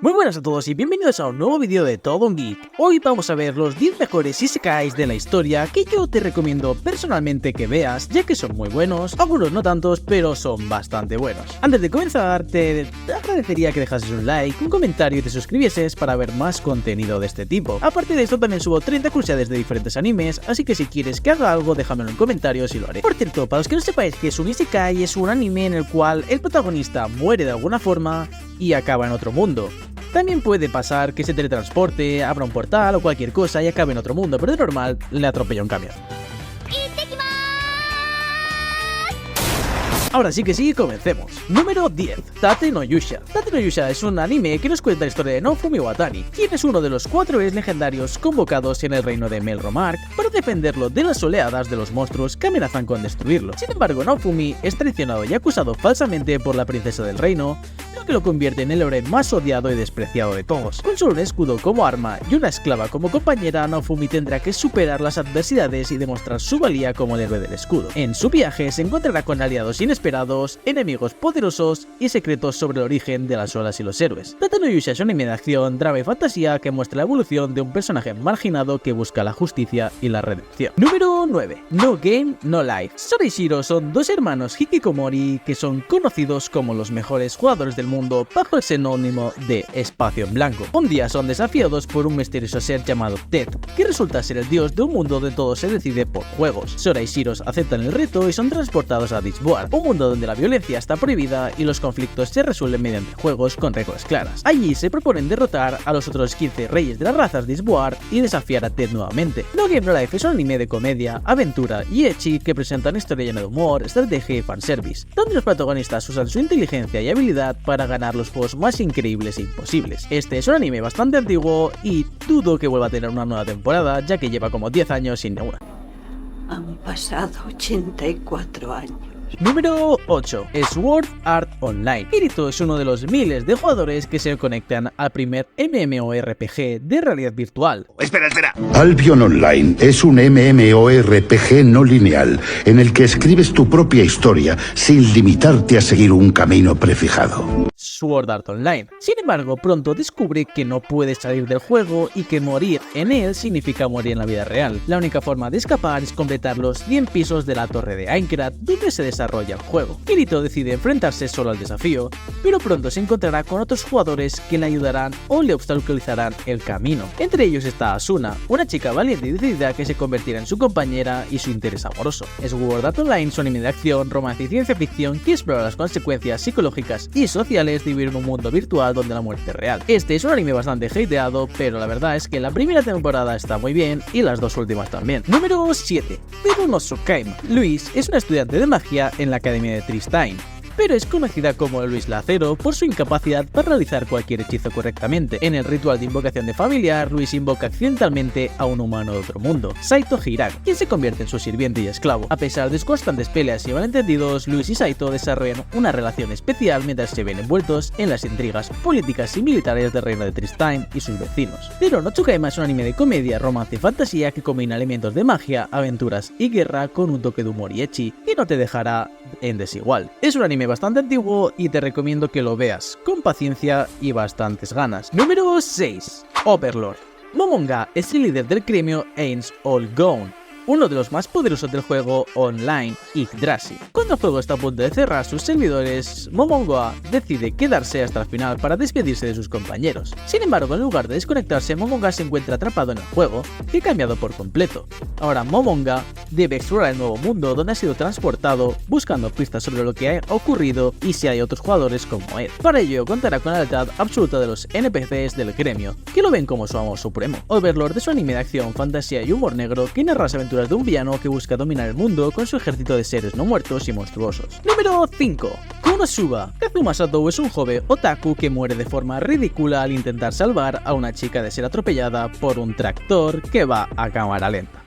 Muy buenas a todos y bienvenidos a un nuevo vídeo de Todo un Geek. Hoy vamos a ver los 10 mejores isekais de la historia que yo te recomiendo personalmente que veas, ya que son muy buenos, algunos no tantos, pero son bastante buenos. Antes de comenzar, te agradecería que dejases un like, un comentario y te suscribieses para ver más contenido de este tipo. Aparte de esto, también subo 30 curiosidades de diferentes animes, así que si quieres que haga algo, déjamelo en comentarios y lo haré. Por cierto, para los que no sepáis que es un isekai, es un anime en el cual el protagonista muere de alguna forma y acaba en otro mundo. También puede pasar que se teletransporte, abra un portal o cualquier cosa y acabe en otro mundo, pero de normal le atropella un camión. Ahora sí que sí, comencemos. Número 10. Tate no Yusha. Tate no Yusha es un anime que nos cuenta la historia de Naofumi Watani, quien es uno de los 4 héroes legendarios convocados en el reino de Melromark para defenderlo de las oleadas de los monstruos que amenazan con destruirlo. Sin embargo, Naofumi es traicionado y acusado falsamente por la princesa del reino, lo que lo convierte en el héroe más odiado y despreciado de todos. Con solo un escudo como arma y una esclava como compañera, Naofumi tendrá que superar las adversidades y demostrar su valía como el héroe del escudo. En su viaje se encontrará con aliados inesperados, enemigos poderosos y secretos sobre el origen de las olas y los héroes. Tate no Yusha es un anime de acción, drama y fantasía que muestra la evolución de un personaje marginado que busca la justicia y la redención. Número 9. No Game, No Life. Sora y Shiro son dos hermanos hikikomori que son conocidos como los mejores jugadores del mundo bajo el seudónimo de Espacio en Blanco. Un día son desafiados por un misterioso ser llamado Ted, que resulta ser el dios de un mundo donde todo se decide por juegos. Sora y Shiro aceptan el reto y son transportados a Disboard, un mundo donde la violencia está prohibida y los conflictos se resuelven mediante juegos con reglas claras. Allí se proponen derrotar a los otros 15 reyes de las razas Disboard y desafiar a Ted nuevamente. No Game No Life es un anime de comedia, aventura y ecchi que presenta una historia llena de humor, estrategia y fanservice, donde los protagonistas usan su inteligencia y habilidad para ganar los juegos más increíbles e imposibles. Este es un anime bastante antiguo y dudo que vuelva a tener una nueva temporada, ya que lleva como 10 años sin una. Han pasado 84 años. Número 8. Sword Art Online. Kirito es uno de los miles de jugadores que se conectan al primer MMORPG de realidad virtual. Espera. Albion Online es un MMORPG no lineal en el que escribes tu propia historia sin limitarte a seguir un camino prefijado. Sword Art Online. Sin embargo, pronto descubre que no puede salir del juego y que morir en él significa morir en la vida real. La única forma de escapar es completar los 100 pisos de la torre de Aincrad, donde se desarrolla el juego. Kirito decide enfrentarse solo al desafío, pero pronto se encontrará con otros jugadores que le ayudarán o le obstaculizarán el camino. Entre ellos está Asuna, una chica valiente y decidida que se convertirá en su compañera y su interés amoroso. Sword Art Online es un anime de acción, romance y ciencia ficción que explora las consecuencias psicológicas y sociales de vivir en un mundo virtual donde la muerte es real. Este es un anime bastante hateado, pero la verdad es que la primera temporada está muy bien y las dos últimas también. Número 7. Pero no Sukaima. Luis es una estudiante de magia en la Academia de Tristine, pero es conocida como Luis la Acero por su incapacidad para realizar cualquier hechizo correctamente. En el ritual de invocación de familiar, Luis invoca accidentalmente a un humano de otro mundo, Saito Hiragi, quien se convierte en su sirviente y esclavo. A pesar de constantes peleas y malentendidos, Luis y Saito desarrollan una relación especial mientras se ven envueltos en las intrigas políticas y militares del reino de Tristine y sus vecinos. Pero no Tsukaima es un anime de comedia, romance y fantasía que combina elementos de magia, aventuras y guerra con un toque de humor y ecchi que no te dejará en desigual. Es un anime bastante antiguo y te recomiendo que lo veas con paciencia y bastantes ganas. Número 6. Overlord. Momonga es el líder del gremio Ainz All Gone, uno de los más poderosos del juego online Yggdrasil. Cuando el juego está a punto de cerrar sus servidores, Momonga decide quedarse hasta el final para despedirse de sus compañeros. Sin embargo, en lugar de desconectarse, Momonga se encuentra atrapado en el juego, que ha cambiado por completo. Ahora Momonga debe explorar el nuevo mundo donde ha sido transportado, buscando pistas sobre lo que ha ocurrido y si hay otros jugadores como él. Para ello, contará con la lealtad absoluta de los NPCs del gremio, que lo ven como su amo supremo. Overlord es un anime de acción, fantasía y humor negro que narra las aventuras de un villano que busca dominar el mundo con su ejército de seres no muertos y monstruosos. Número 5. Konosuba. Kazuma Sato es un joven otaku que muere de forma ridícula al intentar salvar a una chica de ser atropellada por un tractor que va a cámara lenta.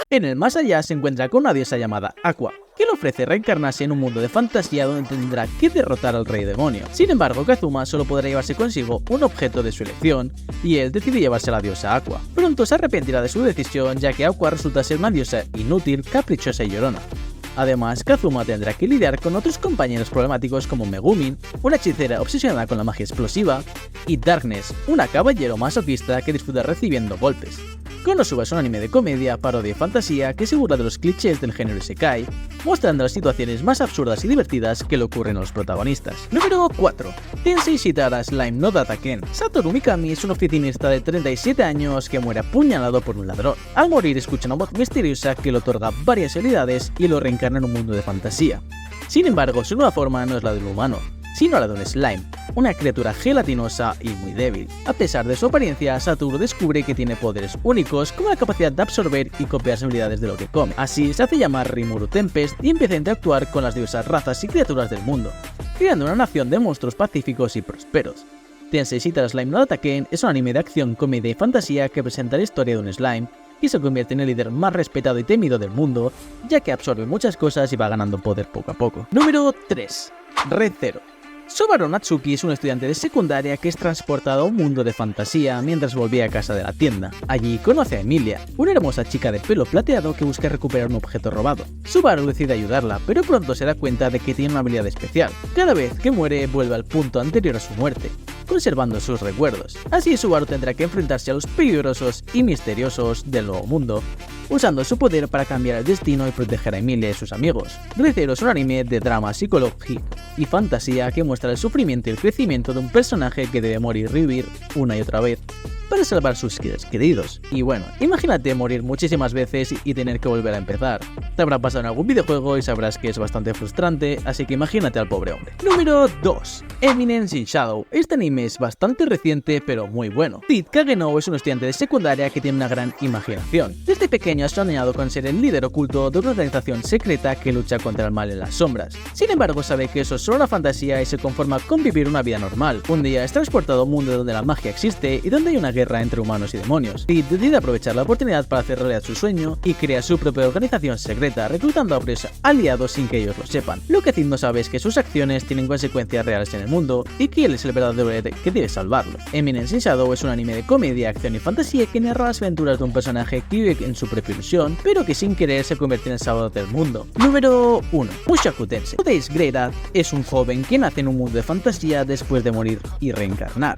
En el más allá se encuentra con una diosa llamada Aqua, que le ofrece reencarnarse en un mundo de fantasía donde tendrá que derrotar al rey demonio. Sin embargo, Kazuma solo podrá llevarse consigo un objeto de su elección, y él decide llevarse a la diosa Aqua. Pronto se arrepentirá de su decisión, ya que Aqua resulta ser una diosa inútil, caprichosa y llorona. Además, Kazuma tendrá que lidiar con otros compañeros problemáticos como Megumin, una hechicera obsesionada con la magia explosiva, y Darkness, una caballero masoquista que disfruta recibiendo golpes. Konosuba es un anime de comedia, parodia y fantasía que se burla de los clichés del género isekai, mostrando las situaciones más absurdas y divertidas que le ocurren a los protagonistas. Número 4. Tensei Shitara Slime no Dataken. Satoru Mikami es un oficinista de 37 años que muere apuñalado por un ladrón. Al morir escucha una voz misteriosa que le otorga varias habilidades y lo reencarna en un mundo de fantasía. Sin embargo, su nueva forma no es la de un humano, sino la de un slime, una criatura gelatinosa y muy débil. A pesar de su apariencia, Satoru descubre que tiene poderes únicos como la capacidad de absorber y copiar las habilidades de lo que come. Así se hace llamar Rimuru Tempest y empieza a interactuar con las diversas razas y criaturas del mundo, creando una nación de monstruos pacíficos y prósperos. Tensei Shitara Slime no Dataken es un anime de acción, comedia y fantasía que presenta la historia de un slime y se convierte en el líder más respetado y temido del mundo, ya que absorbe muchas cosas y va ganando poder poco a poco. Número 3. Red Zero. Subaru Natsuki es un estudiante de secundaria que es transportado a un mundo de fantasía mientras volvía a casa de la tienda. Allí conoce a Emilia, una hermosa chica de pelo plateado que busca recuperar un objeto robado. Subaru decide ayudarla, pero pronto se da cuenta de que tiene una habilidad especial. Cada vez que muere, vuelve al punto anterior a su muerte, conservando sus recuerdos. Así Subaru tendrá que enfrentarse a los peligrosos y misteriosos del nuevo mundo, usando su poder para cambiar el destino y proteger a Emilia y sus amigos. Red Zero es un anime de drama psicológico y fantasía que muestra el sufrimiento y el crecimiento de un personaje que debe morir y revivir una y otra vez para salvar sus seres queridos. Y bueno, imagínate morir muchísimas veces y tener que volver a empezar. Te habrá pasado en algún videojuego y sabrás que es bastante frustrante, así que imagínate al pobre hombre. Número 2. Eminence in Shadow. Este anime es bastante reciente pero muy bueno. Sid Kageno es un estudiante de secundaria que tiene una gran imaginación. Desde pequeño ha soñado con ser el líder oculto de una organización secreta que lucha contra el mal en las sombras. Sin embargo, sabe que eso es solo una fantasía y se conforma con vivir una vida normal. Un día es transportado a un mundo donde la magia existe y donde hay una guerra entre humanos y demonios. Sid decide aprovechar la oportunidad para hacer realidad su sueño y crea su propia organización secreta, reclutando a varios aliados sin que ellos lo sepan. Lo que Sid no sabe es que sus acciones tienen consecuencias reales en el mundo y que él es el verdadero héroe que debe salvarlo. Eminence in Shadow es un anime de comedia, acción y fantasía que narra las aventuras de un personaje que vive en su propia ilusión, pero que sin querer se convierte en el salvador del mundo. Número 1. Mushoku Tensei. Today's Great Dad es un joven que nace en un mundo de fantasía después de morir y reencarnar.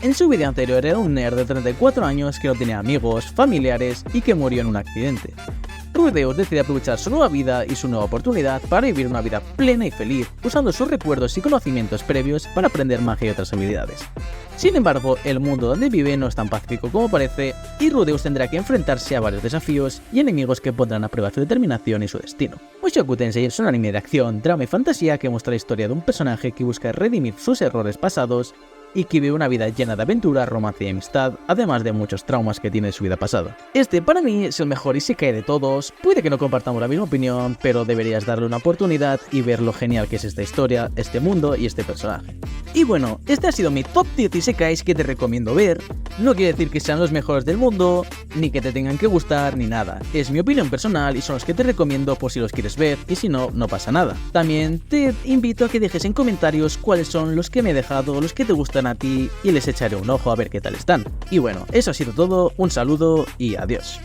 En su vida anterior era un nerd de 34 años que no tenía amigos, familiares y que murió en un accidente. Rudeus decide aprovechar su nueva vida y su nueva oportunidad para vivir una vida plena y feliz, usando sus recuerdos y conocimientos previos para aprender magia y otras habilidades. Sin embargo, el mundo donde vive no es tan pacífico como parece, y Rudeus tendrá que enfrentarse a varios desafíos y enemigos que pondrán a prueba su determinación y su destino. Mushoku Tensei es un anime de acción, drama y fantasía que muestra la historia de un personaje que busca redimir sus errores pasados y que vive una vida llena de aventura, romance y amistad, además de muchos traumas que tiene de su vida pasada. Este para mí es el mejor isekai de todos. Puede que no compartamos la misma opinión, pero deberías darle una oportunidad y ver lo genial que es esta historia, este mundo y este personaje. Y bueno, este ha sido mi top 10 isekais que te recomiendo ver. No quiere decir que sean los mejores del mundo, ni que te tengan que gustar, ni nada. Es mi opinión personal y son los que te recomiendo por si los quieres ver, y si no, no pasa nada. También te invito a que dejes en comentarios cuáles son los que me he dejado, los que te gustan a ti, y les echaré un ojo a ver qué tal están. Y bueno, eso ha sido todo, un saludo y adiós.